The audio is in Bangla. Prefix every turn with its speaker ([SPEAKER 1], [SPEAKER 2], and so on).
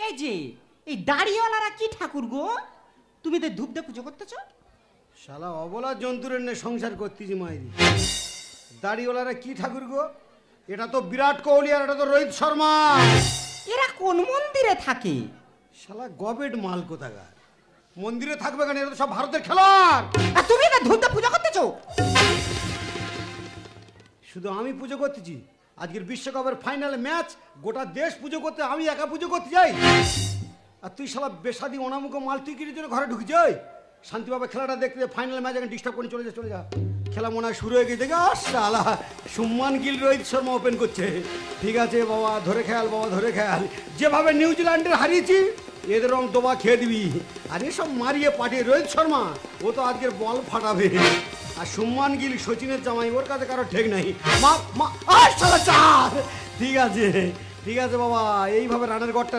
[SPEAKER 1] এই যে এই দাড়িওয়ালারা কি ঠাকুর গো? তুমি তো ধূপ দিয়ে পুজো করতেছ।
[SPEAKER 2] শালা অবলা জন্তুর এনে সংসার করতেছি মাইরি। দাড়িওয়ালারা কি ঠাকুর গো? এটা তো বিরাট কোহলি আর এটা তো রোহিত শর্মা।
[SPEAKER 1] এরা কোন মন্দিরে থাকে?
[SPEAKER 2] শালা গবেট মাল কোথাকার, মন্দিরে থাকবে কেন? এটা তো সব ভারতের খেলোয়াড়।
[SPEAKER 1] আর তুমি না ধূপ দিয়ে পুজো করতেছ?
[SPEAKER 2] শুধু আমি পুজো করতেছি? আজকের বিশ্বকাপের ফাইনালে ম্যাচ, গোটা দেশ পুজো করতে, আমি একা পুজো করতে যাই? আর তুই শালা বেসাদি অনামুখ মাল, তুই কিসের জন্য ঘরে ঢুকে যাই? শান্তিভাবে খেলাটা দেখতে, ফাইনাল ম্যাচ এখন ডিস্টার্ব করে চলে যা, চলে যা। খেলা মনে হয় শুরু হয়ে গেছে। দেখে শালা সুম্মান গিল রোহিত শর্মা ওপেন করছে। ঠিক আছে বাবা, ধরে খেয়াল, বাবা ধরে খেয়াল। যেভাবে নিউজিল্যান্ডের হারিয়েছি, এদের রং দোবা খেয়ে দিবি। আর এসব মারিয়ে পাঠিয়ে রোহিত শর্মা, ও তো আজকের বল ফাটাবে। আর সুম্মান গিল সচিনের জামাই, ওর কাছে কারো ঠেক নাই। মা মা শালা চার। ঠিক আছে ঠিক আছে বাবা, এইভাবে রানের গড়টা